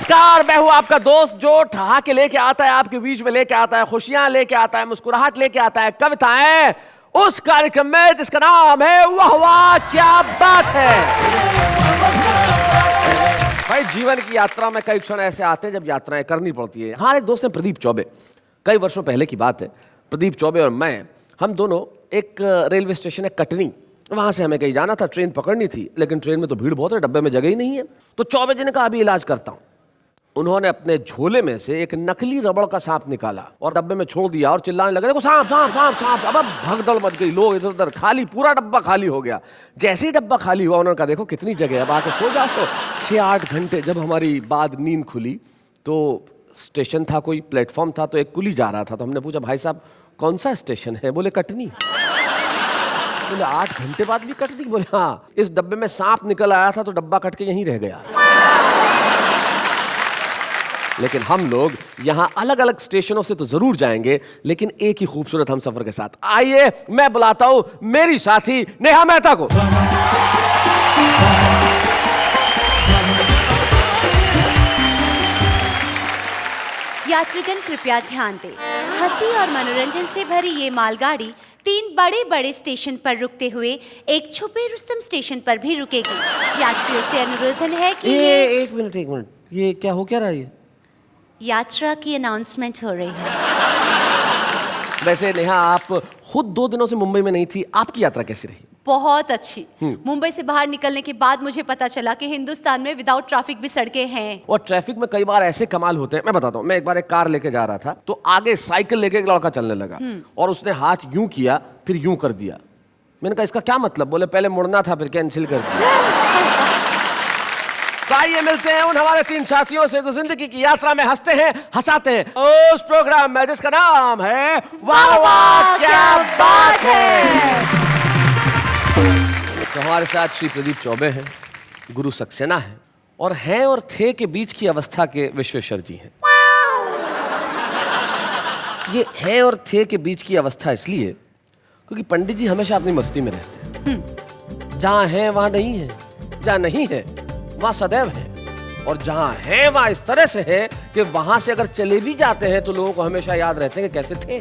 नमस्कार, मैं हूं आपका दोस्त जो ठहाके लेके आता है, आपके बीच में लेके आता है, खुशियां लेके आता है, मुस्कुराहट लेके आता है, कविताएं उस कार्यक्रम में जिसका नाम है वाह वाह क्या बात है। भाई जीवन की यात्रा में कई क्षण ऐसे आते हैं जब यात्राएं करनी पड़ती है। हमारे एक दोस्त हैं प्रदीप चौबे, कई वर्षों पहले की बात है। प्रदीप चौबे और मैं, हम दोनों एक रेलवे स्टेशन है कटनी, वहां से हमें कहीं जाना था, ट्रेन पकड़नी थी, लेकिन ट्रेन में तो भीड़ बहुत है, डब्बे में जगह ही नहीं है। तो चौबे जी ने कहा अभी इलाज करता हूं। उन्होंने अपने झोले में से एक नकली रबड़ का सांप निकाला और डब्बे में छोड़ दिया और चिल्लाने लगे देखो सांप सांप सांप सांप। अब भगदड़ मच गई, लोग इधर उधर, खाली पूरा डब्बा खाली हो गया। जैसे ही डब्बा खाली हुआ उन्होंने कहा देखो कितनी जगह है, अब आके सो जाओ। तो 6-8 घंटे जब हमारी बाद नींद खुली तो स्टेशन था, कोई प्लेटफॉर्म था, तो एक कुली जा रहा था। तो हमने पूछा भाई साहब कौन सा स्टेशन है? बोले कटनी। बोले 8 घंटे बाद भी कटनी? बोले हाँ, इस डब्बे में सांप निकल आया था तो डब्बा कट के यहीं रह गया। लेकिन हम लोग यहां अलग अलग स्टेशनों से तो जरूर जाएंगे, लेकिन एक ही खूबसूरत हम सफर के साथ। आइए मैं बुलाता हूं मेरी साथी नेहा मेहता को। यात्रीगण कृपया ध्यान दें, हंसी और मनोरंजन से भरी ये मालगाड़ी 3 बड़े बड़े स्टेशन पर रुकते हुए एक छुपे रुस्तम स्टेशन पर भी रुकेगी। यात्रियों से अनुरोध है कि एक मिनट, ये क्या हो क्या रहा है? यात्रा की अनाउंसमेंट हो रही है। वैसे नेहा आप खुद 2 दिनों से मुंबई में नहीं थी, आपकी यात्रा कैसी रही? बहुत अच्छी। मुंबई से बाहर निकलने के बाद मुझे पता चला कि हिंदुस्तान में विदाउट ट्रैफिक भी सड़कें हैं। और ट्रैफिक में कई बार ऐसे कमाल होते हैं, मैं बताता हूँ। मैं एक बार एक कार लेके जा रहा था तो आगे साइकिल लेके एक लड़का चलने लगा और उसने हाथ यूं किया फिर यूं कर दिया। मैंने कहा इसका क्या मतलब? बोले पहले मुड़ना था फिर कैंसिल कर दिया। तो आइए मिलते हैं उन हमारे 3 साथियों से जो जिंदगी की यात्रा में हंसते हैं, हंसाते हैं उस प्रोग्राम में जिसका नाम है वाह वाह क्या बात है। तो हमारे साथ श्री प्रदीप चौबे हैं, गुरु सक्सेना है और हैं और थे के बीच की अवस्था के विश्वेश्वर जी हैं। ये हैं और थे के बीच की अवस्था इसलिए क्योंकि पंडित जी हमेशा अपनी मस्ती में रहते हैं। जहां है वहां नहीं है, जहां नहीं है वहां सदैव है, और जहां है वहां इस तरह से है कि वहां से अगर चले भी जाते हैं तो लोगों को हमेशा याद रहते हैं कि कैसे थे।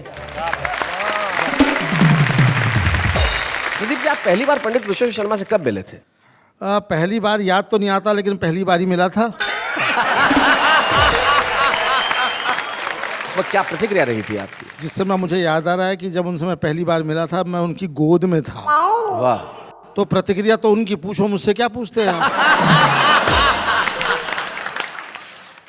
प्रदीप जी आप पहली बार पंडित विश्वेश्वर शर्मा से कब मिले थे? पहली बार याद तो नहीं आता, लेकिन पहली बार ही मिला था। वो क्या प्रतिक्रिया रही थी आपकी? जिस समय मुझे याद आ रहा है कि जब उनसे मैं पहली बार मिला था मैं उनकी गोद में था। वाह। तो प्रतिक्रिया तो उनकी, पूछो मुझसे क्या पूछते हैं।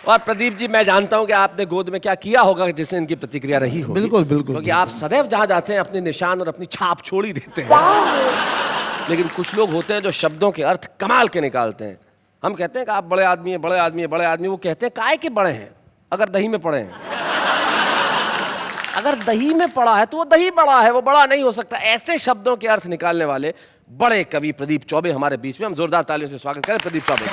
और प्रदीप जी मैं जानता हूं कि आपने गोद में क्या किया होगा जिससे इनकी प्रतिक्रिया रही होगी। बिल्कुल बिल्कुल, क्योंकि आप सदैव जहां जाते हैं अपने निशान और अपनी छाप छोड़ ही देते हैं। लेकिन कुछ लोग होते हैं जो शब्दों के अर्थ कमाल के निकालते हैं। हम कहते हैं कि आप बड़े आदमी हैं, बड़े आदमी हैं, बड़े आदमी। वो कहते हैं काय के बड़े हैं? अगर दही में पड़े हैं। अगर दही में पड़ा है तो वो दही बड़ा है, वो बड़ा नहीं हो सकता। ऐसे शब्दों के अर्थ निकालने वाले बड़े कवि प्रदीप चौबे हमारे बीच में। हम जोरदार तालियों से स्वागत करें प्रदीप चौबे जी।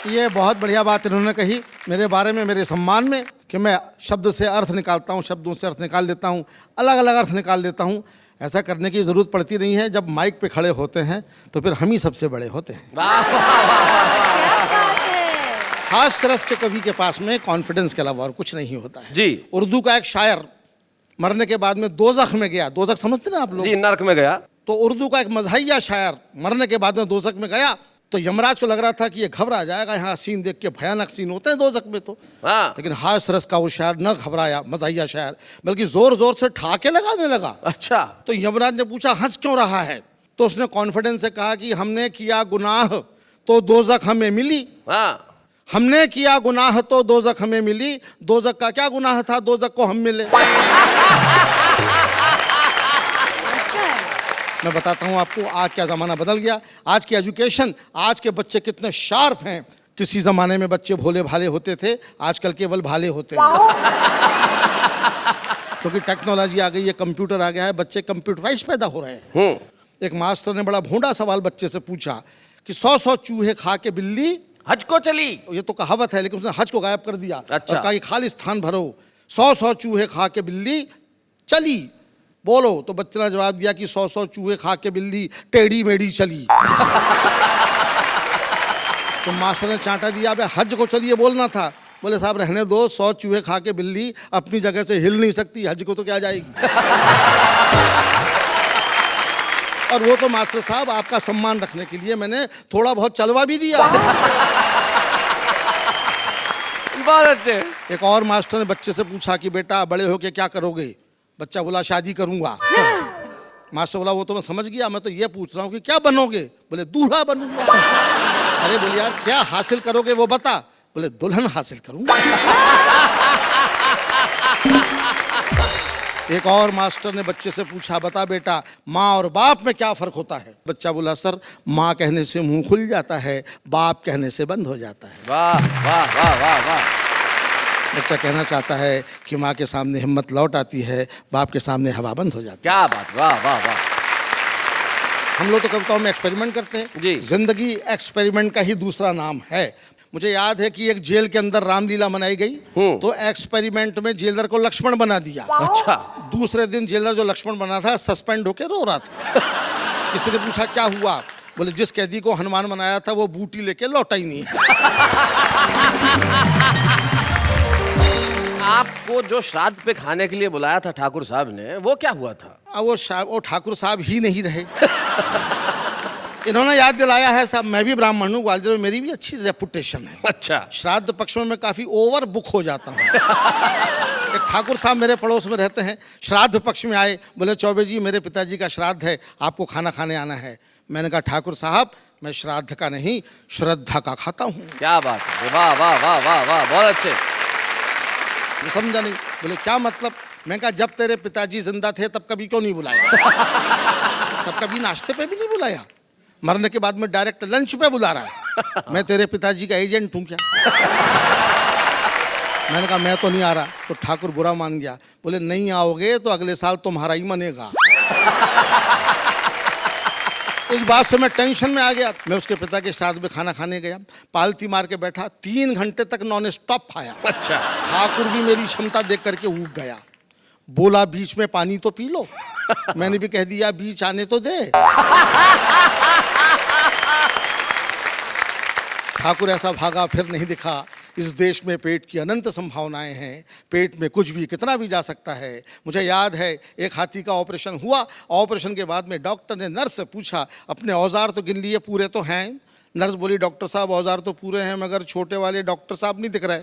ये बहुत बढ़िया बात इन्होंने कही मेरे बारे में, मेरे सम्मान में, कि मैं शब्द से अर्थ निकालता हूँ, शब्दों से अर्थ निकाल लेता हूँ, अलग अलग अर्थ निकाल लेता हूँ। ऐसा करने की ज़रूरत पड़ती नहीं है। जब माइक पे खड़े होते हैं तो फिर हम ही सबसे बड़े होते हैं। खास रस के कवि के पास में कॉन्फिडेंस के अलावा और कुछ नहीं होता है जी। उर्दू का एक शायर मरने के बाद में दोज़ख में गया। दोज़ख समझते ना आप लोग? जी, नरक में गया। तो उर्दू का एक मज़हिया शायर मरने के बाद में दोज़ख में गया तो यमराज को लग रहा था कि ये घबरा जाएगा, यहाँ सीन देख के, भयानक सीन होते हैं दोज़ख में तो। हाँ। लेकिन हास रस का वो शायर न घबराया, मज़हिया शायर, बल्कि जोर जोर से ठाके लगाने लगा। अच्छा। तो यमराज ने पूछा हंस क्यों रहा है? तो उसने कॉन्फिडेंस से कहा कि हमने किया गुनाह तो दोज़ख हमें मिली। हाँ। हमने किया गुनाह तो दोज़ख हमें मिली। दोज़ख का क्या गुनाह था, दोज़ख को हम मिले। मैं बताता हूँ आपको आज क्या ज़माना बदल गया। आज की एजुकेशन, आज के बच्चे कितने शार्प हैं। किसी ज़माने में बच्चे भोले भाले होते थे, आजकल केवल भाले होते हैं। क्योंकि टेक्नोलॉजी आ गई है, कंप्यूटर आ गया है, बच्चे कंप्यूटराइज पैदा हो रहे हैं। एक मास्टर ने बड़ा भोंडा सवाल बच्चे से पूछा कि 100 चूहे खा के बिल्ली हज को चली। ये तो कहावत है, लेकिन उसने हज को गायब कर दिया। अच्छा। और कहा कि खाली स्थान भरो। 100 चूहे खा के बिल्ली चली। बोलो। तो बच्चे ने जवाब दिया कि 100 चूहे खा के बिल्ली टेढ़ी मेढ़ी चली। तो मास्टर ने चांटा दिया, अबे हज को चलिए बोलना था। बोले साहब रहने दो, 100 चूहे खा के बिल्ली अपनी जगह से हिल नहीं सकती, हज को तो क्या जाएगी। और वो तो मास्टर साहब आपका सम्मान रखने के लिए मैंने थोड़ा बहुत चलवा भी दिया। बहुत अच्छे। एक और मास्टर ने बच्चे से पूछा कि बेटा बड़े होके क्या करोगे? बच्चा बोला शादी करूंगा। मास्टर बोला वो तो मैं समझ गया, मैं तो ये पूछ रहा हूँ कि क्या बनोगे? बोले दूल्हा बनूंगा। अरे बोले यार क्या हासिल करोगे वो बता? बोले दुल्हन हासिल करूंगा। एक और मास्टर ने बच्चे से पूछा, बता बेटा माँ और बाप में क्या फर्क होता है? बच्चा बोला सर माँ कहने से मुंह खुल जाता है, बाप कहने से बंद हो जाता है। वाह वाह वाह वाह वाह। बच्चा कहना चाहता है कि माँ के सामने हिम्मत लौट आती है, बाप के सामने हवा बंद हो जाती है। क्या बात, वाह वाह वाह। हम लोग तो कविताओं में एक्सपेरिमेंट करते हैं जी। जिंदगी एक्सपेरिमेंट का ही दूसरा नाम है। मुझे याद है कि एक जेल के अंदर रामलीला मनाई गई, तो एक्सपेरिमेंट में जेलर को लक्ष्मण बना दिया। अच्छा। दूसरे दिन जेलर जो लक्ष्मण बना था सस्पेंड होकर रो रहा था। किसी ने पूछा क्या हुआ? बोले जिस कैदी को हनुमान बनाया था वो बूटी लेके लौटा ही नहीं। आपको जो श्राद्ध पे खाने के लिए बुलाया था ठाकुर साहब ने, वो क्या हुआ था? वो ठाकुर साहब ही नहीं रहे। इन्होंने याद दिलाया है साहब, मैं भी ब्राह्मण हूँ, ग्वालियर में मेरी भी अच्छी रेपुटेशन है। अच्छा। श्राद्ध पक्ष में मैं काफी ओवर बुक हो जाता हूँ। एक ठाकुर साहब मेरे पड़ोस में रहते हैं, श्राद्ध पक्ष में आए, बोले चौबे जी मेरे पिताजी का श्राद्ध है, आपको खाना खाने आना है। मैंने कहा ठाकुर साहब मैं श्राद्ध का नहीं श्रद्धा का खाता हूँ। क्या बात है, वाह वाह वाह वाह वाह, बहुत अच्छे। वो समझा नहीं। बोले क्या मतलब? मैं कहा जब तेरे पिताजी जिंदा थे तब कभी क्यों नहीं बुलाया? तब कभी नाश्ते पे भी नहीं बुलाया, मरने के बाद में डायरेक्ट लंच पे बुला रहा है। मैं तेरे पिताजी का एजेंट हूँ क्या? मैंने कहा मैं तो नहीं आ रहा। तो ठाकुर बुरा मान गया, बोले नहीं आओगे तो अगले साल तुम्हारा ही मनेगा। इस बात से मैं टेंशन में आ गया। मैं उसके पिता के श्राद्ध में खाना खाने गया, पालती मार के बैठा, 3 घंटे तक नॉन स्टॉप खाया। अच्छा। ठाकुर भी मेरी क्षमता देख करके ऊब गया, बोला बीच में पानी तो पी लो। मैंने भी कह दिया बीच आने तो दे। ठाकुर ऐसा भागा फिर नहीं दिखा। इस देश में पेट की अनंत संभावनाएं हैं, पेट में कुछ भी कितना भी जा सकता है। मुझे याद है एक हाथी का ऑपरेशन हुआ, ऑपरेशन के बाद में डॉक्टर ने नर्स से पूछा अपने औजार तो गिन लिए, पूरे तो हैं? नर्स बोली डॉक्टर साहब औजार तो पूरे हैं मगर छोटे वाले डॉक्टर साहब नहीं दिख रहे।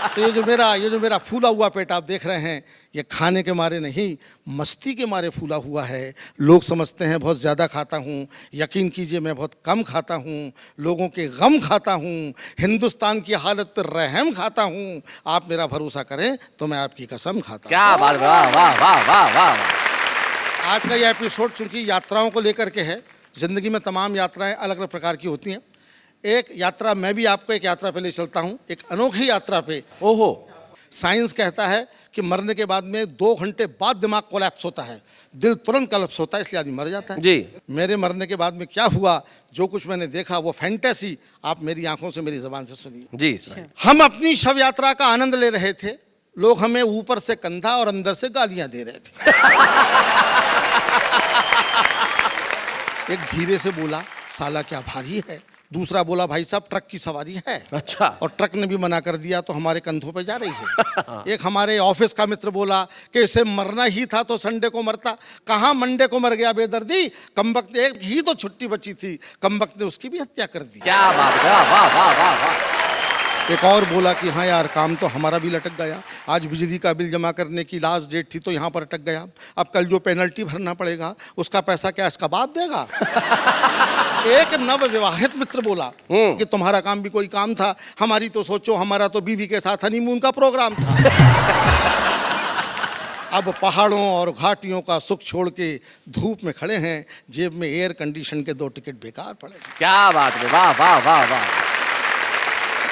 तो ये जो मेरा फूला हुआ पेट आप देख रहे हैं, ये खाने के मारे नहीं मस्ती के मारे फूला हुआ है। लोग समझते हैं बहुत ज़्यादा खाता हूँ, यकीन कीजिए मैं बहुत कम खाता हूँ। लोगों के गम खाता हूँ, हिंदुस्तान की हालत पर रहम खाता हूँ। आप मेरा भरोसा करें तो मैं आपकी कसम खाता हूँ। क्या बात, वाह वाह वाह वाह वाह। आज का ये एपिसोड चूंकि यात्राओं को लेकर के है, ज़िंदगी में तमाम यात्राएं अलग अलग प्रकार की होती हैं। एक यात्रा मैं भी आपको एक यात्रा पे ले चलता हूँ, एक अनोखी यात्रा पे। ओहो। साइंस कहता है कि मरने के बाद में 2 घंटे बाद दिमाग कोलैप्स होता है, दिल तुरंत कोलैप्स होता है, इसलिए आदमी मर जाता है। जी। मेरे मरने के बाद में क्या हुआ, जो कुछ मैंने देखा वो फैंटेसी आप मेरी आंखों से मेरी ज़बान से सुनिए। जी सर। हम अपनी शव यात्रा का आनंद ले रहे थे, लोग हमें ऊपर से कंधा और अंदर से गालियां दे रहे थे। एक धीरे से बोला साला क्या भारी है, दूसरा बोला भाई साहब ट्रक की सवारी है। अच्छा। और ट्रक ने भी मना कर दिया तो हमारे कंधों पे जा रही है। एक हमारे ऑफिस का मित्र बोला कि इसे मरना ही था तो संडे को मरता, कहाँ मंडे को मर गया बेदर्दी, कमबख्त एक ही तो छुट्टी बची थी, कमबख्त ने उसकी भी हत्या कर दी। क्या बात, वाह वाह वाह वाह वाह। एक और बोला कि हाँ यार काम तो हमारा भी लटक गया, आज बिजली का बिल जमा करने की लास्ट डेट थी तो यहाँ पर अटक गया, अब कल जो पेनल्टी भरना पड़ेगा उसका पैसा क्या इसका बाप देगा। एक नव विवाहित मित्र बोला कि तुम्हारा काम भी कोई काम था, हमारी तो सोचो, हमारा तो बीवी के साथ हनीमून का प्रोग्राम था। अब पहाड़ों और घाटियों का सुख छोड़ के धूप में खड़े हैं, जेब में एयर कंडीशन के 2 टिकट बेकार पड़े। क्या बात है, वाह वाह वाह वाह।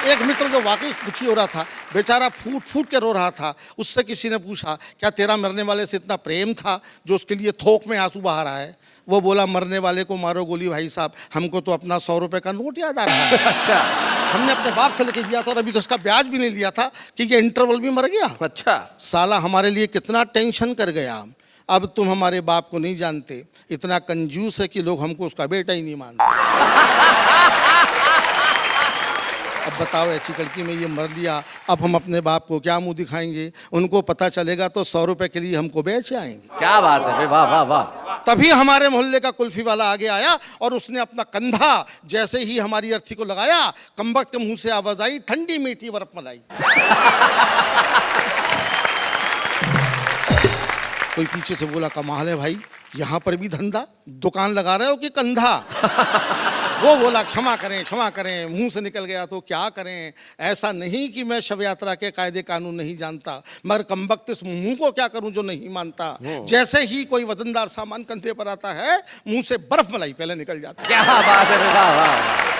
एक मित्र जो वाकई दुखी हो रहा था, बेचारा फूट फूट के रो रहा था, उससे किसी ने पूछा क्या तेरा मरने वाले से इतना प्रेम था जो उसके लिए थोक में आंसू बहा रहा है? वो बोला मरने वाले को मारो गोली भाई साहब, हमको तो अपना 100 रुपए का नोट याद आ रहा है। अच्छा। हमने अपने बाप से लेके दिया था और अभी तो उसका ब्याज भी नहीं लिया था कि ये इंटरवल भी मर गया। अच्छा, साला हमारे लिए कितना टेंशन कर गया। अब तुम हमारे बाप को नहीं जानते, इतना कंजूस है कि लोग हमको उसका बेटा ही नहीं मानते। अब बताओ, ऐसी लड़की में ये मर लिया, अब हम अपने बाप को क्या मुंह दिखाएंगे? उनको पता चलेगा तो 100 रुपए के लिए हमको बेच आएंगे। क्या बात है भाई, वाह वाह वाह। तभी हमारे मोहल्ले का कुल्फी वाला आगे आया और उसने अपना कंधा जैसे ही हमारी अर्थी को लगाया, कमबख्त के मुंह से आवाज आई, ठंडी मीठी बर्फ मलाई। कोई पीछे से बोला, कमाल है भाई, यहाँ पर भी धंधा, दुकान लगा रहे हो कि कंधा? वो बोला, क्षमा करें, मुंह से निकल गया तो क्या करें। ऐसा नहीं कि मैं शव यात्रा के कायदे कानून नहीं जानता, मगर कमबख्त इस मुंह को क्या करूं जो नहीं मानता। जैसे ही कोई वजनदार सामान कंधे पर आता है, मुंह से बर्फ मलाई पहले निकल जाती है। क्या बात है, वाह वाह।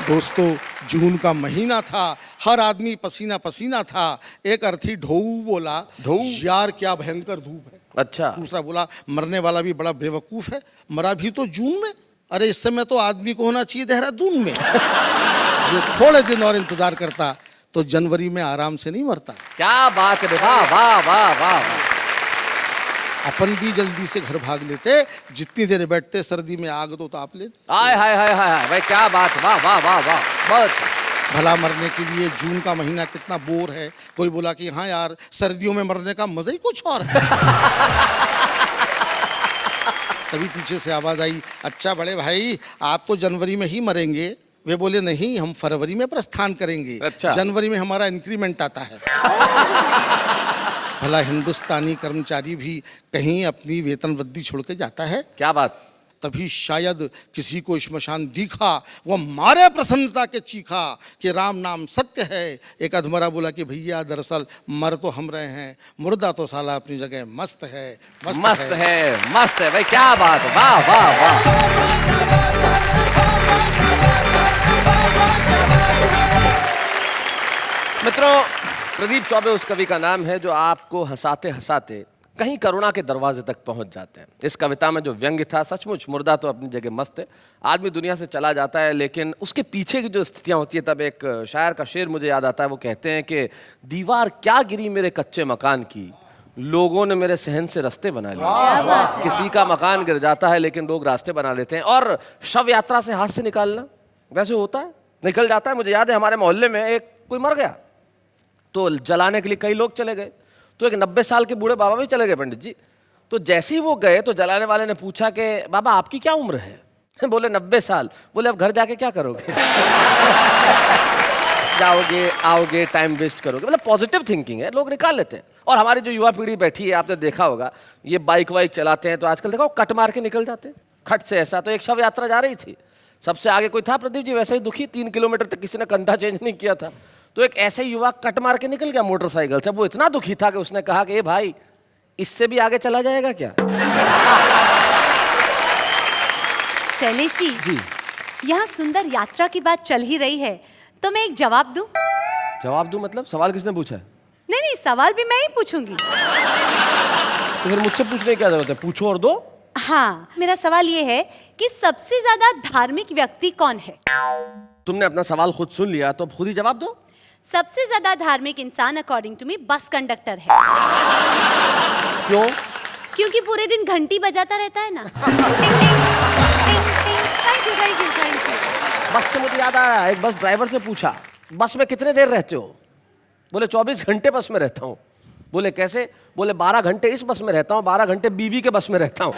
दोस्तों, जून का महीना था, हर आदमी पसीना पसीना था। एक अर्थी ढोऊ बोला, ढोऊ? यार क्या भयंकर धूप है। अच्छा, दूसरा बोला, मरने वाला भी बड़ा बेवकूफ है, मरा भी तो जून में। अरे इस समय तो आदमी को होना चाहिए देहरादून में। ये थोड़े दिन और इंतजार करता तो जनवरी में आराम से नहीं मरता। क्या बात है, वाह वाह वाह वाह। अपन भी जल्दी से घर भाग लेते, जितनी देर बैठते सर्दी में आग तो ताप लेते। हाय हाय हाय हाय भाई, क्या बात, वाह वाह वाह वाह, बहुत। भला मरने के लिए जून का महीना कितना बोर है। कोई बोला कि हाँ यार, सर्दियों में मरने का मजा ही कुछ और है। तभी पीछे से आवाज आई, अच्छा बड़े भाई, आप तो जनवरी में ही मरेंगे। वे बोले, नहीं, हम फरवरी में प्रस्थान करेंगे। अच्छा। जनवरी में हमारा इंक्रीमेंट आता है। भला हिंदुस्तानी कर्मचारी भी कहीं अपनी वेतन वृद्धि छोड़ के जाता है? क्या बात। तभी शायद किसी को श्मशान दिखा, वो मारे प्रसन्नता के चीखा कि राम नाम सत्य है। एक अधमरा बोला कि भैया दरअसल मर तो हम रहे हैं, मुर्दा तो साला अपनी जगह मस्त है। मस्त है भाई, क्या बात है, वाह वाह वाह। मित्रों, प्रदीप चौबे उस कवि का नाम है जो आपको हंसाते हंसाते कहीं करुणा के दरवाजे तक पहुंच जाते हैं। इस कविता में जो व्यंग्य था, सचमुच मुर्दा तो अपनी जगह मस्त है, आदमी दुनिया से चला जाता है, लेकिन उसके पीछे की जो स्थितियां होती है, तब एक शायर का शेर मुझे याद आता है। वो कहते हैं कि दीवार क्या गिरी मेरे कच्चे मकान की, लोगों ने मेरे सहन से रास्ते बना लिए। किसी का मकान गिर जाता है लेकिन लोग रास्ते बना लेते हैं। और शव यात्रा से हाथ से निकालना वैसे होता है, निकल जाता है। मुझे याद है, हमारे मोहल्ले में एक कोई मर गया तो जलाने के लिए कई लोग चले गए, तो एक 90 साल के बूढ़े बाबा भी चले गए पंडित जी। तो जैसे ही वो गए तो जलाने वाले ने पूछा कि बाबा आपकी क्या उम्र है? बोले 90 साल। बोले अब घर जाके क्या करोगे? जाओगे आओगे टाइम वेस्ट करोगे। मतलब पॉजिटिव थिंकिंग है, लोग निकाल लेते हैं। और हमारी जो युवा पीढ़ी बैठी है, आपने देखा होगा, ये बाइक वाइक चलाते हैं तो आजकल देखो कट मार के निकल जाते हैं खट से। ऐसा तो एक शव यात्रा जा रही थी, सबसे आगे कोई था प्रदीप जी वैसे ही दुखी, 3 किलोमीटर तक किसी ने कंधा चेंज नहीं किया था, तो एक ऐसे युवा कट मार के निकल गया मोटरसाइकिल से। वो इतना दुखी था कि उसने कहा कि ए भाई, इससे भी आगे चला जाएगा क्या? शैलेश जी, यहाँ सुंदर यात्रा की बात चल ही रही है, तो मैं एक जवाब दूं? जवाब दूं मतलब? सवाल किसने पूछा है? नहीं, सवाल भी मैं ही पूछूंगी। तो फिर मुझसे पूछने की क्या जरूरत है, पूछो और दो। हाँ, मेरा सवाल ये है कि सबसे ज्यादा धार्मिक व्यक्ति कौन है? तुमने अपना सवाल खुद सुन लिया तो अब खुद ही जवाब दो। सबसे ज्यादा धार्मिक इंसान according to me bus conductor है। क्यों? क्योंकि पूरे दिन घंटी बजाता रहता है ना। टिंग टिंग टिंग टिंग। Thank you. बस से मुझे याद आया, एक बस ड्राइवर से पूछा, बस में कितने देर रहते हो? बोले 24 घंटे बस में रहता हूँ। बोले कैसे? बोले 12 घंटे इस बस में रहता हूँ, 12 घंटे बीवी के बस में रहता हूँ।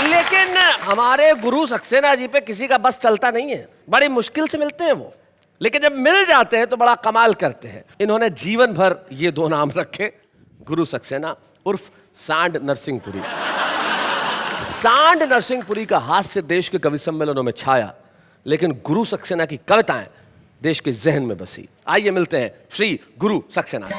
लेकिन हमारे गुरु सक्सेना जी पे किसी का बस चलता नहीं है, बड़ी मुश्किल से मिलते हैं वो, लेकिन जब मिल जाते हैं तो बड़ा कमाल करते हैं। इन्होंने जीवन भर ये 2 नाम रखे, गुरु सक्सेना उर्फ सांड नरसिंहपुरी। सांड नरसिंहपुरी का हास्य देश के कवि सम्मेलनों में छाया, लेकिन गुरु सक्सेना की कविताएं देश के जहन में बसी। आइए मिलते हैं श्री गुरु सक्सेना से।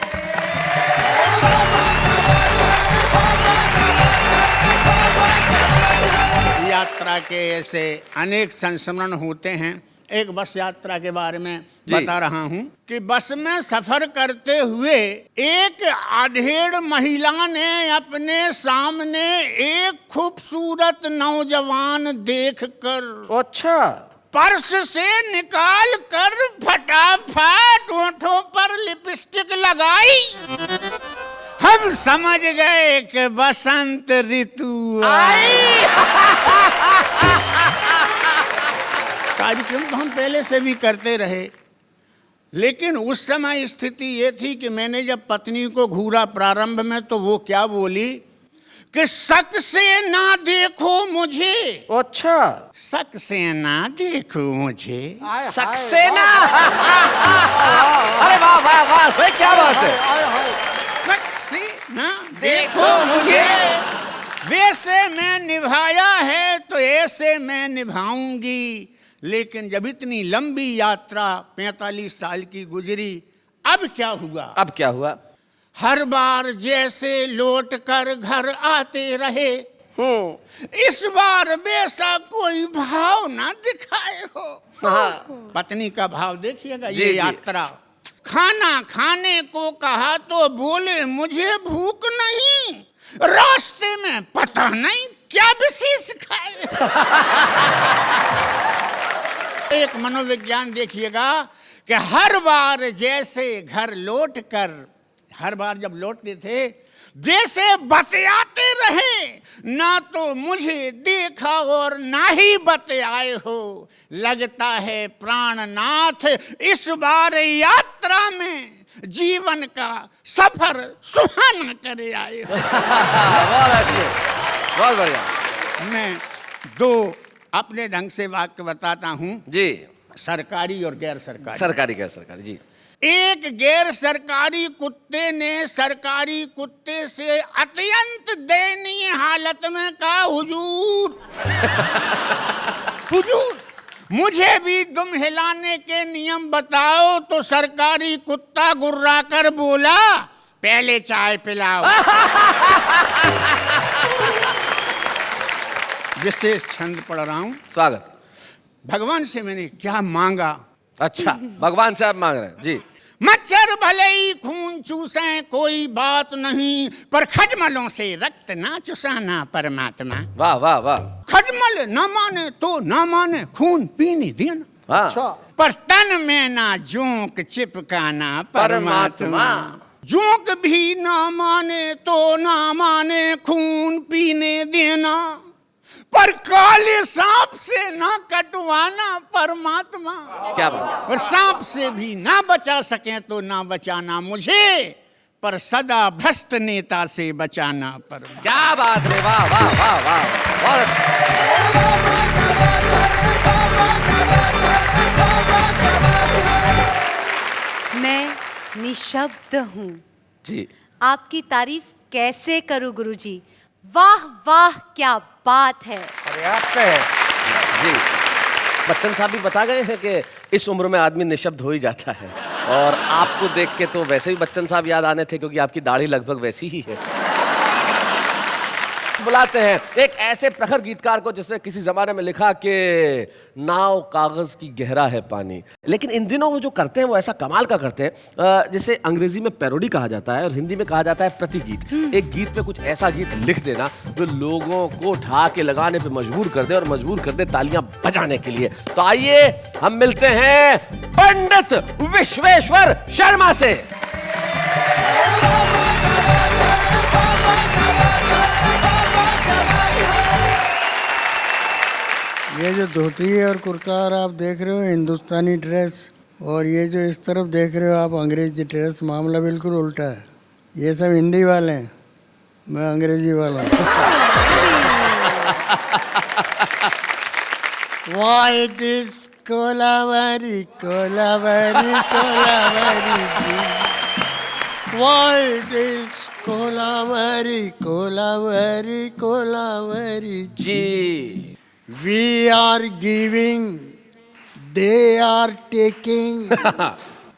यात्रा के ऐसे अनेक संस्मरण होते हैं। एक बस यात्रा के बारे में बता रहा हूँ कि बस में सफर करते हुए एक अधेड़ महिला ने अपने सामने एक खूबसूरत नौजवान देखकर अच्छा, पर्स से निकाल कर फटाफट होठों पर लिपस्टिक लगाई। हम समझ गए कि बसंत ऋतु आई। कार्यक्रम तो हम पहले से भी करते रहे, लेकिन उस समय स्थिति ये थी कि मैंने जब पत्नी को घूरा प्रारंभ में, तो वो क्या बोली कि शक से ना देखो मुझे। अच्छा, शक से ना देखो मुझे। सक्सेना। अरे वाह वाह वाह, सही, क्या बात है। शक से ना देखो मुझे, वैसे मैं निभाया है तो ऐसे मैं निभाऊंगी। लेकिन जब इतनी लंबी यात्रा 45 साल की गुजरी, अब क्या हुआ? अब क्या हुआ? हर बार जैसे लौट कर घर आते रहे, इस बार वैसा कोई भाव ना दिखाए हो। हाँ। पत्नी का भाव देखिएगा। जी, ये जी। यात्रा, खाना खाने को कहा तो बोले मुझे भूख नहीं, रास्ते में पता नहीं क्या विशेष खाए। एक मनोविज्ञान देखिएगा कि हर बार जैसे घर लौट कर, हर बार जब लौटते थे जैसे बतियाते रहे, ना तो मुझे देखा और ना ही बतियाए हो। लगता है प्राणनाथ इस बार यात्रा में जीवन का सफर सुहाना करे आए हो। बहुत अच्छे, बहुत बढ़िया मैं दो अपने ढंग से वाक्य बताता हूं, जी। सरकारी और गैर सरकारी। सरकारी क्या सरकारी जी। एक गैर सरकारी कुत्ते ने सरकारी कुत्ते से अत्यंत दयनीय हालत में कहा, हुजूर हुजूर मुझे भी दुम हिलाने के नियम बताओ। तो सरकारी कुत्ता गुर्रा कर बोला, पहले चाय पिलाओ। विशेष छंद पढ़ रहा हूं। स्वागत। भगवान से मैंने क्या मांगा? अच्छा, भगवान से आप मांग रहे हैं जी। मच्छर भले ही खून चूसें कोई बात नहीं, पर खजमलों से रक्त ना चुसाना परमात्मा। वाह वाह वाह। खजमल न माने तो न माने, खून पीने देना। हाँ। पर तन में ना जोंक चिपकाना परमात्मा। जोंक भी ना माने तो ना माने, खून पीने देना। पर काले सांप से ना कटवाना परमात्मा। क्या बात। और सांप से भी ना बचा सके तो ना बचाना मुझे, पर सदा भ्रष्ट नेता से बचाना परमात्मा। क्या बात रे, वाह वाह वाह वाह, बहुत अच्छा। मैं निशब्द हूँ। जी। आपकी तारीफ कैसे करूँ गुरुजी? वाह वाह, क्या बात है। पर्याप्त है जी। बच्चन साहब भी बता गए हैं कि इस उम्र में आदमी निशब्द हो ही जाता है, और आपको देख के तो वैसे भी बच्चन साहब याद आने थे, क्योंकि आपकी दाढ़ी लगभग वैसी ही है। बुलाते हैं एक ऐसे प्रखर गीतकार को जिसने किसी जमाने में लिखा कि नाव कागज की गहरा है पानी, लेकिन इन दिनों वो जो करते हैं वो ऐसा कमाल का करते हैं, जिसे अंग्रेजी में पैरोडी कहा जाता है और हिंदी में कहा जाता है प्रतिगीत। एक गीत पे कुछ ऐसा गीत लिख देना जो लोगों को उठा के लगाने पे मजबूर कर दे, और मजबूर कर दे तालियां बजाने के लिए। तो आइए हम मिलते हैं पंडित विश्वेश्वर शर्मा से। ये जो धोती है और कुर्ता और आप देख रहे हो हिंदुस्तानी ड्रेस, और ये जो इस तरफ देख रहे हो आप अंग्रेजी ड्रेस, मामला बिल्कुल उल्टा है। ये सब हिंदी वाले हैं, मैं अंग्रेजी वाला हूँ। Why this kolaveri kolaveri kolaveri ji, why this kolaveri kolaveri kolaveri ji. We are giving, they are taking,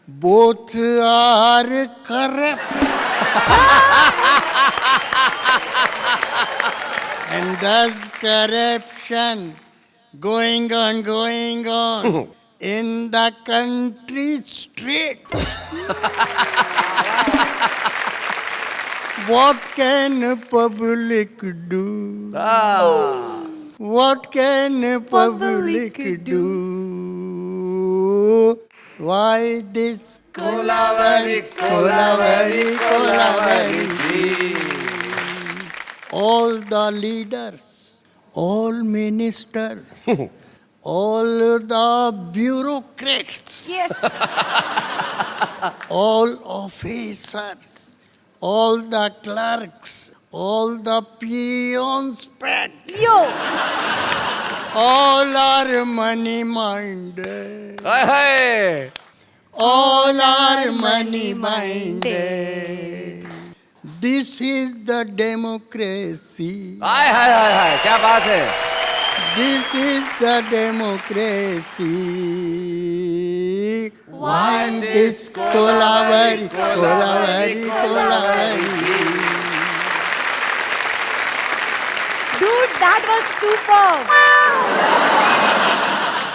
both are corrupt. And thus corruption going on in the country straight. What can public do? What can public do? Why this Kolavari, Kolavari, Kolavari? All the leaders, all ministers, all the bureaucrats, Yes. all officers, all the clerks, all the peons, Yo. all are money minded. Hi hi All are money minded. This is the democracy. हाय हाय हाय हाय, क्या बात है। This is the democracy. Why this Kolavari, Kolavari, Kolavari? Dude, that was superb.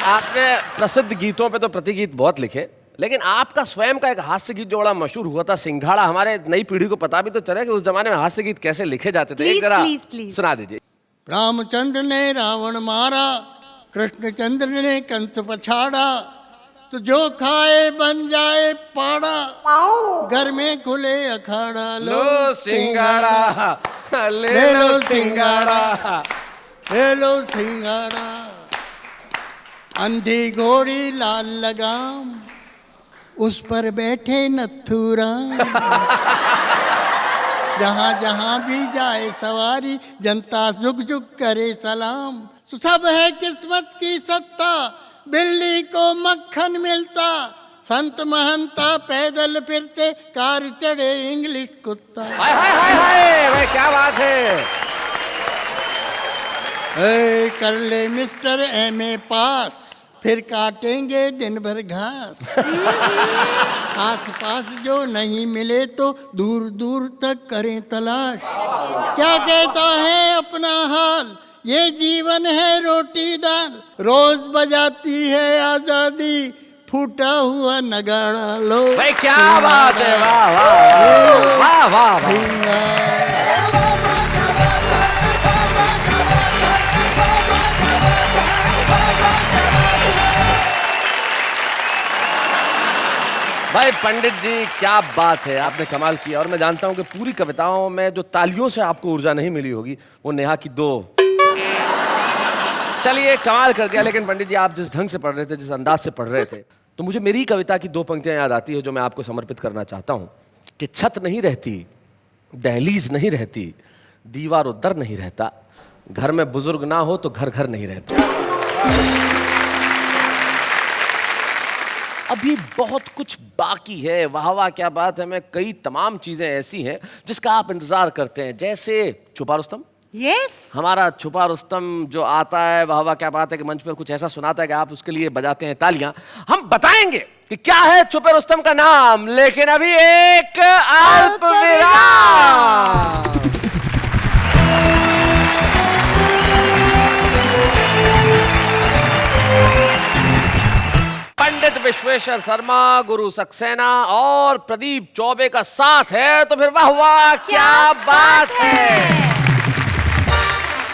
आपने प्रसिद्ध गीतों पे तो प्रतिगीत बहुत लिखे, लेकिन आपका स्वयं का एक हास्य गीत जो बड़ा मशहूर हुआ था, सिंघाड़ा, हमारे नई पीढ़ी को पता भी तो चले कि उस जमाने में हास्य गीत कैसे लिखे जाते थे। एक Please, जरा please, please. सुना दीजिए। रामचंद्र ने रावण मारा, कृष्णचंद्र ने कंस पछाड़ा, तो जो खाए बन जाए पाड़ा, घर में खुले अखाड़ा, लो सिंघाड़ा, ले लो सिंघाड़ा, ले लो सिंघाड़ा। अंधी घोड़ी लाल लगाम, उस पर बैठे नथुराम। जहाँ जहाँ भी जाए सवारी, जनता झुक झुक करे सलाम। सब है किस्मत की सत्ता, बिल्ली को मक्खन मिलता। संत महंता पैदल फिरते, कार चढ़े इंग्लिश कुत्ता। हाय हाय हाय हाय, भाई क्या बात है। ए, कर ले मिस्टर एमए पास, फिर काटेंगे दिन भर घास। आस पास जो नहीं मिले तो दूर दूर तक करें तलाश। क्या कहता है अपना हाल, ये जीवन है रोटी दाल। रोज बजाती है आजादी, फूटा हुआ नगाड़ा लो। भाई क्या बात है, वाह वाह वाह वाह वाह। सिंगार। भाई पंडित जी क्या बात है, आपने कमाल किया। और मैं जानता हूं कि पूरी कविताओं में जो तालियों से आपको ऊर्जा नहीं मिली होगी, वो नेहा की दो। चलिए कमाल कर दिया। लेकिन पंडित जी, आप जिस ढंग से पढ़ रहे थे, जिस अंदाज से पढ़ रहे थे, तो मुझे मेरी कविता की दो पंक्तियां याद आती है जो मैं आपको समर्पित करना चाहता हूं कि छत नहीं रहती, दहलीज नहीं रहती, दीवार और दर नहीं रहता, घर में बुजुर्ग ना हो तो घर घर नहीं रहता। अभी बहुत कुछ बाकी है। वाह वाह क्या बात है। मैं कई तमाम चीजें ऐसी हैं जिसका आप इंतजार करते हैं, जैसे छुपा रुस्तम। Yes. हमारा छुपा रुस्तम जो आता है, वाह वाह क्या बात है कि मंच पर कुछ ऐसा सुनाता है कि आप उसके लिए बजाते हैं तालियां। हम बताएंगे कि क्या है छुपे रुस्तम का नाम, लेकिन अभी एक अल्प विराम। पंडित विश्वेश्वर शर्मा, गुरु सक्सेना और प्रदीप चौबे का साथ है, तो फिर वाह वाह क्या बात है।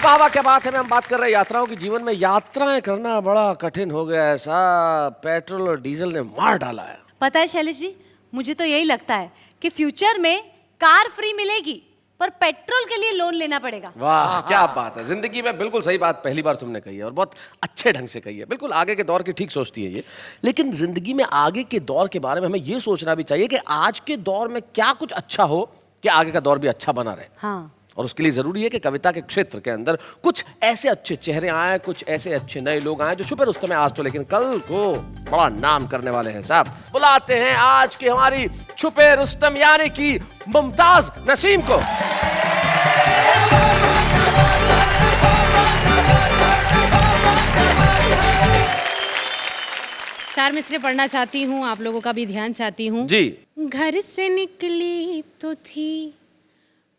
वाह वाह क्या बात है। हम बात कर रहे हैं यात्राओं की। जीवन में यात्राएं करना बड़ा कठिन हो गया है साहब, पेट्रोल और डीजल ने मार डाला है। पता है शैलेश जी, मुझे तो यही लगता है कि फ्यूचर में कार फ्री मिलेगी, पर पेट्रोल के लिए लोन लेना पड़ेगा। वाह क्या बात है। जिंदगी में बिल्कुल सही बात पहली बार तुमने कही है, और बहुत अच्छे ढंग से कही है। बिल्कुल आगे के दौर की ठीक सोचती है ये। लेकिन जिंदगी में आगे के दौर के बारे में हमें ये सोचना भी चाहिए कि आज के दौर में क्या कुछ अच्छा हो कि आगे का दौर भी अच्छा बना रहे। हाँ। और उसके लिए जरूरी है कि कविता के क्षेत्र के अंदर कुछ ऐसे अच्छे चेहरे आए, कुछ ऐसे अच्छे नए लोग आए जो छुपे रुस्तम में आज तो, लेकिन कल को बड़ा नाम करने वाले हैं साहब। बुलाते हैं आज की हमारी छुपे रुस्तम यानी कि मुमताज नसीम को। चार मिसरे पढ़ना चाहती हूँ, आप लोगों का भी ध्यान चाहती हूँ जी। घर से निकली तो थी,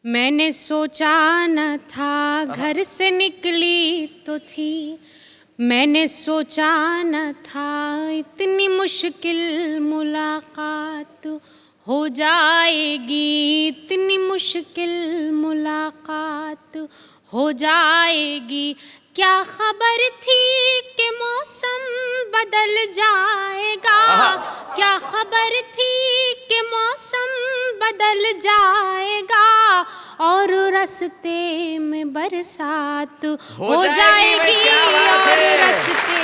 मैंने सोचा न था। घर से निकली तो थी, मैंने सोचा न था। इतनी मुश्किल मुलाकात हो जाएगी, इतनी मुश्किल मुलाकात हो जाएगी। क्या खबर थी कि मौसम बदल जाएगा, खबर थी कि मौसम बदल जाएगा और रास्ते में बरसात हो जाएगी और रास्ते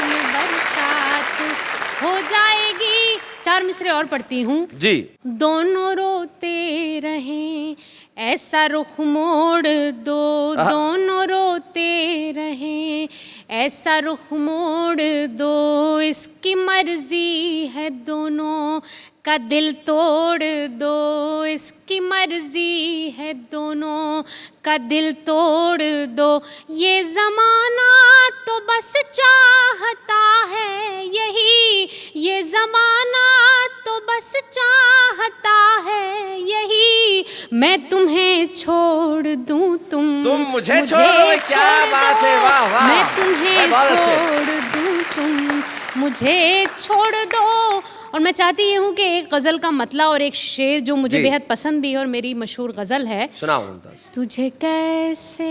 में बरसात हो जाएगी। 4 मिसरे और पढ़ती हूँ जी। दोनों रोते रहें ऐसा रुख मोड़ दो, दोनों रोते रहें ऐसा रुख मोड़ दो, इसकी मर्जी है दोनों का दिल तोड़ दो, इसकी मर्जी है दोनों का दिल तोड़ दो। ये ज़माना तो बस चाहता है यही, ये ज़माना तो बस चाहता है यही, मैं तुम्हें छोड़ दूं तुम मुझे छोड़ दो। क्या बात है, वाह वाह। मैं तुम्हें बहुत अच्छे। छोड़ दूं तुम मुझे छोड़ दो। और मैं चाहती ये हूँ कि एक गज़ल का मतला और एक शेर जो मुझे जी। बेहद पसंद भी है और मेरी मशहूर गज़ल है। सुनाओ मुमताज। तुझे कैसे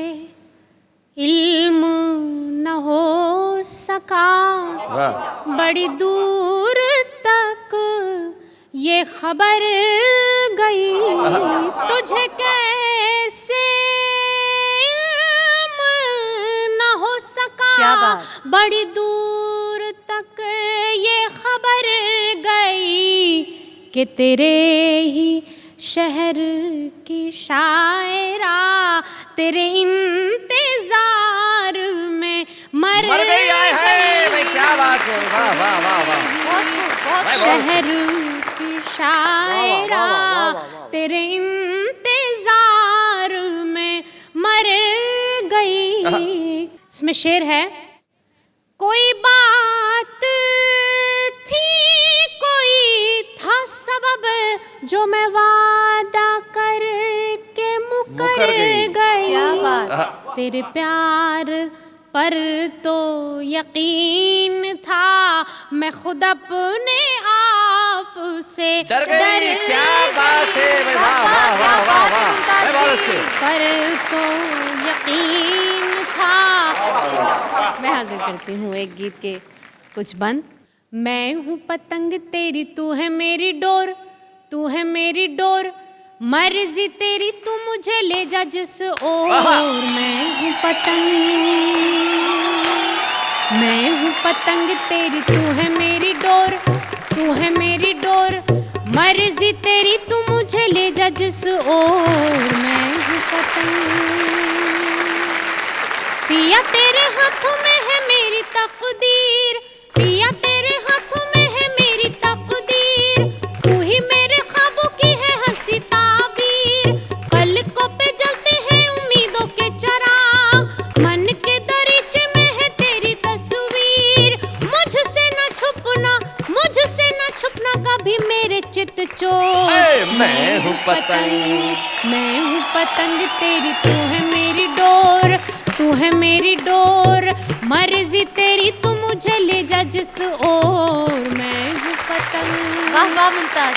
इल्म न हो सका, वाह। बड़ी दूर तक ये खबर गई, तुझे कैसे इल्म न हो सका, क्या बात। बड़ी दूर तक ये खबर गई कि तेरे ही शहर की शायरा तेरे इंतजार में मर गई। आए हाय भाई, क्या बात है, वाह वाह वाह वाह। भाई, बहुत शहर की शायरा तेरे इंतजार में मर गई। इसमें शेर है, कोई बात थी कोई था सबब जो मैं वादा करके मुकर गई। गई, क्या बात। तेरे प्यार पर तो यकीन था, मैं खुद अपने आप से डर गई। क्या बात है भाई, वाह वाह वाह वाह वाह। भाई, बहुत अच्छे। पर तो यकीन था। मैं हाजिर करती हूँ एक गीत के कुछ बंद। मैं हूँ पतंग तेरी तू है मेरी डोर, तू है मेरी डोर, मर्जी तेरी तू मुझे ले जा जिस ओर। मैं हूँ पतंग, मैं हूँ पतंग तेरी तू है मेरी डोर, तू है मेरी डोर, मर्जी तेरी तू मुझे ले जा जिस ओर। मैं हूँ पतंग, पिया तेरे हाथों में है मेरी तकदीर, पिया तेरे हाथों में है मेरी तकदीर, तू ही मेरे ख्वाबों की है हंसी ताबीर, पलकों पे जलते हैं उम्मीदों के चिराग, मन के दरीचे में है तेरी तस्वीर, मुझसे न छुपना, मुझसे न छुपना कभी मेरे चित चोर। मैं हूँ पतंग, मैं हूँ पतंग तेरी तू है मेरी डोर, तू है मेरी डोर, मर्जी तेरी तू मुझे ले जा जिस ओर। मैं हूँ पतंग। वाह वाह मुमताज।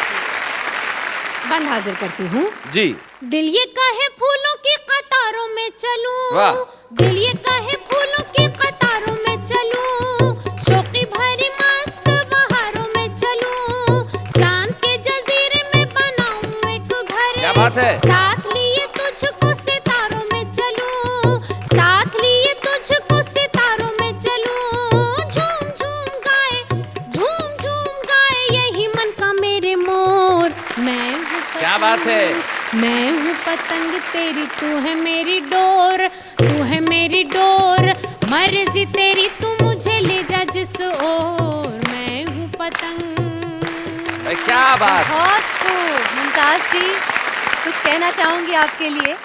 बंद हाजिर करती हूँ जी। दिल ये काहे फूलों की कतारों में चलूं, वाह। दिल ये काहे फूलों की कतारों में चलूं, शौकी भरी मस्त बहारों में चलूं, चांद के जजीरे में बनाऊं एक घर, क्या बात है। साथ लिए तुझको सितारों में चलूं, साथ लिए तुझको सितारों में चलूं, झूम झूम गाए यही मन का मेरे मोर। मैं हूँ क्या बात है। मैं हूँ पतंग तेरी तू है मेरी डोर, तू है मेरी डोर, मर्जी तेरी तू मुझे ले जा जिस ओर। मैं हूँ पतंग। भाई, क्या बात। बहुत खूब मुमताज जी, कुछ कहना चाहूँगी आपके लिए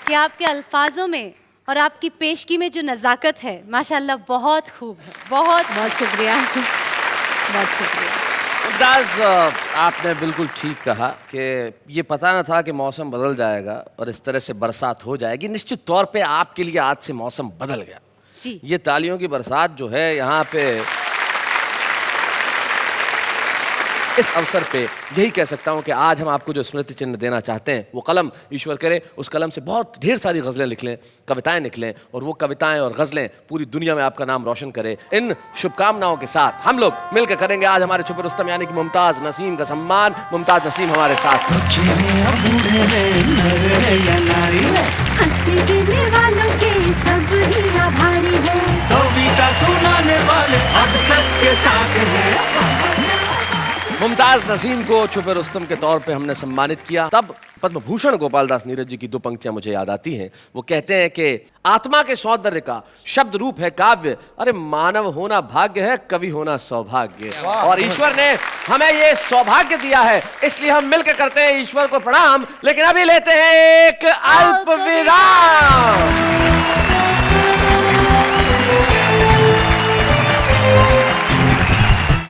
कि आपके अल्फाजों में और आपकी पेशगी में जो नज़ाकत है माशाल्लाह बहुत खूब है। बहुत बहुत शुक्रिया, बहुत शुक्रिया। मुमताज, आपने बिल्कुल ठीक कहा कि ये पता न था कि मौसम बदल जाएगा और इस तरह से बरसात हो जाएगी। निश्चित तौर पे आपके लिए आज से मौसम बदल गया जी। ये तालियों की बरसात जो है यहाँ पे इस अवसर पे यही कह सकता हूँ कि आज हम आपको जो स्मृति चिन्ह देना चाहते हैं, वो कलम ईश्वर करे उस कलम से बहुत ढेर सारी गज़लें निकलें, कविताएं निकलें, और वो कविताएं और गज़लें पूरी दुनिया में आपका नाम रोशन करे। इन शुभकामनाओं के साथ हम लोग मिलकर करेंगे आज हमारे छुपे रुस्तम यानी कि मुमताज़ नसीम का सम्मान। मुमताज़ नसीम हमारे साथ। हंसी देने वालों के सब ही आभारी है, कविता सुनाने वाले अब सबके साथ हैं। मुमताज़ नसीम को छुपे रुस्तम के तौर पे हमने सम्मानित किया। तब पद्म भूषण गोपाल दास नीरज जी की दो पंक्तियां मुझे याद आती हैं। वो कहते हैं कि आत्मा के सौंदर्य का शब्द रूप है काव्य, अरे मानव होना भाग्य है, कवि होना सौभाग्य। और ईश्वर ने हमें ये सौभाग्य दिया है, इसलिए हम मिलकर करते हैं ईश्वर को प्रणाम। लेकिन अभी लेते हैं एक अल्प विराम।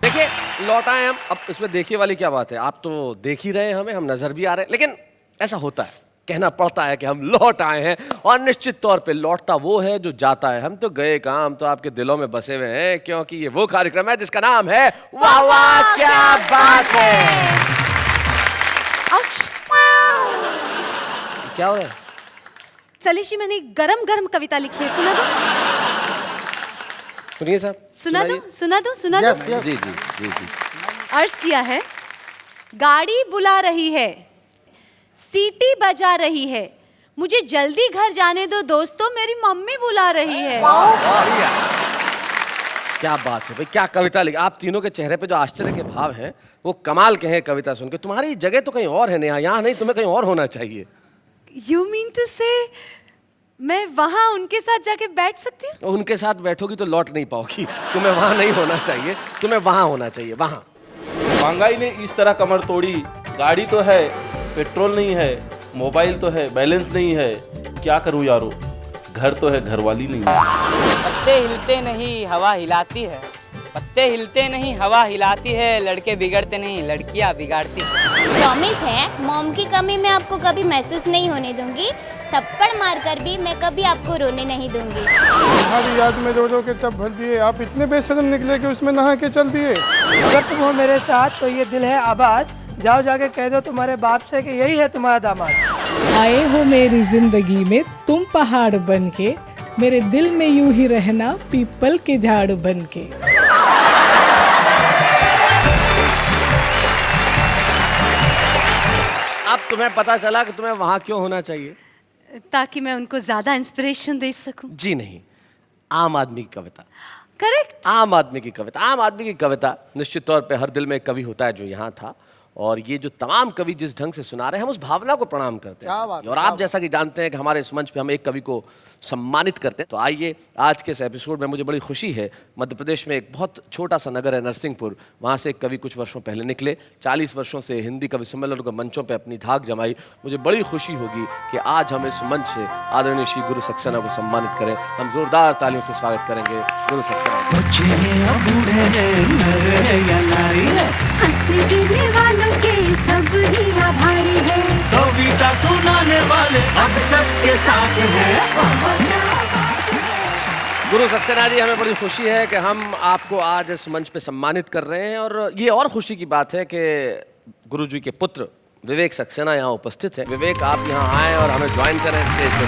देखिए लौट आए हम। अब इसमें देखिए वाली क्या बात है, आप तो देख ही रहे हैं हमें, हम नजर भी आ रहे हैं, लेकिन ऐसा होता है, कहना पड़ता है कि हम लौट आए हैं। और निश्चित तौर पे लौटता वो है जो जाता है। हम तो गए कहाँ, हम तो आपके दिलों में बसे हुए हैं, क्योंकि ये वो कार्यक्रम है जिसका नाम है वाह वाह क्या बात है। क्या हो रहा है? सलीश जी, मैंने गरम गरम कविता लिखी है, सुना दो। सुनिए साहब, सुना दो, सुना दो, सुना दो। Yes yes. जी जी जी जी। अर्ज किया है, गाड़ी बुला रही है, सीटी बजा रही है, मुझे जल्दी घर जाने दो दोस्तों, मेरी मम्मी बुला रही है। क्या बात है भाई, क्या कविता लिखी। आप तीनों के चेहरे पे जो आश्चर्य के भाव हैं वो कमाल के हैं कविता सुन के। तुम्हारी जगह तो कहीं और है नेहा, यहाँ नहीं, तुम्हें कहीं और होना चाहिए। You mean to say मैं वहाँ उनके साथ जाके बैठ सकती हूँ? उनके साथ बैठोगी तो लौट नहीं पाओगी। तुम्हें वहाँ नहीं होना चाहिए, तुम्हें वहाँ होना चाहिए, वहाँ। महंगाई ने इस तरह कमर तोड़ी, गाड़ी तो है पेट्रोल नहीं है, मोबाइल तो है बैलेंस नहीं है, क्या करूँ यारो, घर तो है घरवाली नहीं है। पत्ते हिलते नहीं हवा हिलाती है, पत्ते हिलते नहीं हवा हिलाती है, लड़के बिगड़ते नहीं लड़कियाँ बिगाड़ती है। प्रॉमिस है मॉम की कमी मैं आपको कभी महसूस नहीं होने दूंगी, थप्पड़ मारकर भी मैं कभी आपको रोने नहीं दूंगी। तुम्हारी याद में रो रो के तब भर दिए, आप इतने बेशर्म निकले कि उसमें नहा के चल दिए। अगर तुम हो मेरे साथ तो ये दिल है आबाद, जाओ जाके कह दो तुम्हारे बाप से कि यही है तुम्हारा दामाद। आए हो मेरी जिंदगी में तुम पहाड़ बन के, मेरे दिल में यूं ही रहना पीपल के झाड़ बन के। अब तुम्हें पता चला कि तुम्हें वहाँ क्यों होना चाहिए? ताकि मैं उनको ज्यादा इंस्पिरेशन दे सकूं। जी नहीं, आम आदमी की कविता। करेक्ट। आम आदमी की कविता, आम आदमी की कविता। निश्चित तौर पे हर दिल में एक कवि होता है जो यहाँ था, और ये जो तमाम कवि जिस ढंग से सुना रहे हैं हम उस भावना को प्रणाम करते हैं। क्या बात है, और आप जैसा कि जानते हैं कि हमारे इस मंच पे हम एक कवि को सम्मानित करते हैं। तो आइए आज के इस एपिसोड में मुझे बड़ी खुशी है, मध्य प्रदेश में एक बहुत छोटा सा नगर है नरसिंहपुर, वहाँ से एक कवि कुछ वर्षों पहले निकले, 40 वर्षों से हिंदी कवि सम्मेलनों के मंचों पर अपनी धाक जमाई। मुझे बड़ी खुशी होगी कि आज हम इस मंच से आदरणीय श्री गुरु सक्सेना को सम्मानित करें। हम जोरदार तालियों से स्वागत करेंगे गुरु सक्सेना। हंसी देने वालों के सब ही आभारी है, कविता सुनाने वाले अब सबके साथ हैं। गुरु सक्सेना जी, हमें बड़ी खुशी है कि हम आपको आज इस मंच पे सम्मानित कर रहे हैं, और ये और खुशी की बात है कि गुरु जी के पुत्र विवेक सक्सेना यहाँ उपस्थित है। विवेक, आप यहाँ आए और हमें ज्वाइन करें स्टेज पर।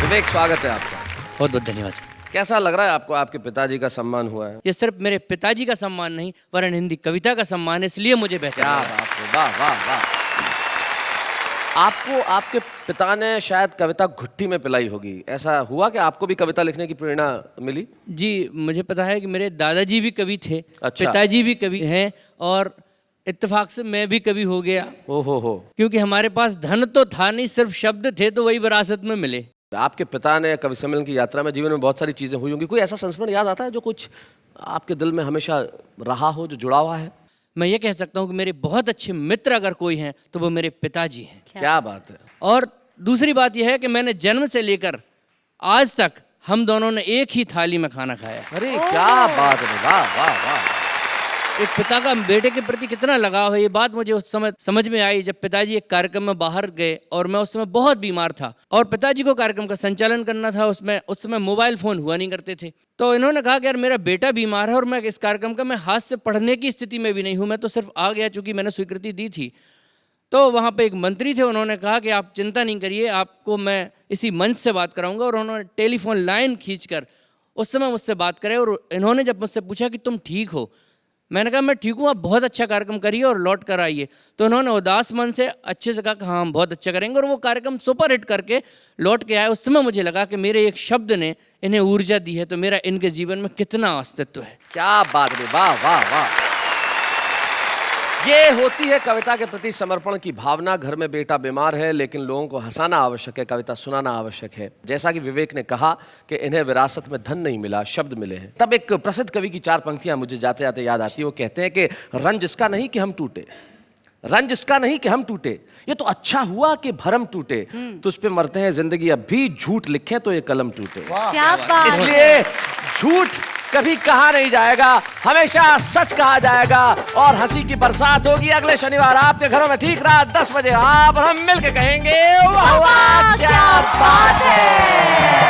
विवेक, स्वागत है आपका। बहुत बहुत धन्यवाद सर। कैसा लग रहा है आपको, आपके पिताजी का सम्मान हुआ है? ये सिर्फ मेरे पिताजी का सम्मान नहीं वरन हिंदी कविता का सम्मान है, इसलिए मुझे बेहतर क्या लगा। बात है, वाह वाह वाह। आपको आपके पिता ने शायद कविता घुट्टी में पिलाई होगी, ऐसा हुआ कि आपको भी कविता लिखने की प्रेरणा मिली? जी, मुझे पता है कि मेरे दादाजी भी कवि थे, अच्छा। पिताजी भी कवि हैं, और इत्तेफाक से मैं भी कवि हो गया। ओहो हो। क्योंकि हमारे पास धन तो था नहीं, सिर्फ शब्द थे, तो वही विरासत में मिले। आपके पिता ने कवि सम्मेलन की यात्रा में जीवन में बहुत सारी चीज़ें हुई होंगी, कोई ऐसा संस्मरण याद आता है जो कुछ आपके दिल में हमेशा रहा हो, जो जुड़ा हुआ है? मैं ये कह सकता हूँ कि मेरे बहुत अच्छे मित्र अगर कोई हैं तो वो मेरे पिताजी हैं। क्या बात है। और दूसरी बात यह है कि मैंने जन्म से लेकर आज तक हम दोनों ने एक ही थाली में खाना खाया। अरे क्या बात है, वाह वाह वाह। एक पिता का बेटे के प्रति कितना लगाव है, ये बात मुझे उस समय समझ में आई जब पिताजी एक कार्यक्रम में बाहर गए और मैं उस समय बहुत बीमार था और पिताजी को कार्यक्रम का संचालन करना था। उसमें उस समय मोबाइल फ़ोन हुआ नहीं करते थे। तो इन्होंने कहा कि यार मेरा बेटा बीमार है और मैं इस कार्यक्रम का मैं हाथ से पढ़ने की स्थिति में भी नहीं हूँ, मैं तो सिर्फ आ गया चूँकि मैंने स्वीकृति दी थी। तो वहाँ पे एक मंत्री थे, उन्होंने कहा कि आप चिंता नहीं करिए, आपको मैं इसी मंच से बात कराऊंगा। और उन्होंने टेलीफोन लाइन खींचकर उस समय मुझसे बात करे और इन्होंने जब मुझसे पूछा कि तुम ठीक हो, मैंने कहा मैं ठीक हूँ, आप बहुत अच्छा कार्यक्रम करिए और लौट कर आइए। तो उन्होंने उदास मन से अच्छे से कहा कि हाँ हम बहुत अच्छा करेंगे और वो कार्यक्रम सुपर हिट करके लौट के आए। उस समय मुझे लगा कि मेरे एक शब्द ने इन्हें ऊर्जा दी है, तो मेरा इनके जीवन में कितना अस्तित्व है। क्या बात है, वाह वाह वाह। ये होती है कविता के प्रति समर्पण की भावना। घर में बेटा बीमार है लेकिन लोगों को हंसाना आवश्यक है, कविता सुनाना आवश्यक है। जैसा कि विवेक ने कहा कि इन्हें विरासत में धन नहीं मिला, शब्द मिले हैं। तब एक प्रसिद्ध कवि की 4 पंक्तियां मुझे जाते जाते याद आती है। वो कहते हैं कि रंज इसका नहीं कि हम टूटे, रंज इसका नहीं कि हम टूटे, ये तो अच्छा हुआ कि भरम टूटे, तुझ पे मरते हैं जिंदगी अब भी, झूठ लिखे तो ये कलम टूटे। क्या बात। इसलिए झूठ कभी कहा नहीं जाएगा, हमेशा सच कहा जाएगा और हंसी की बरसात होगी अगले शनिवार आपके घरों में ठीक रात 10 बजे। आप हम मिलके कहेंगे वाह वाह क्या बात है।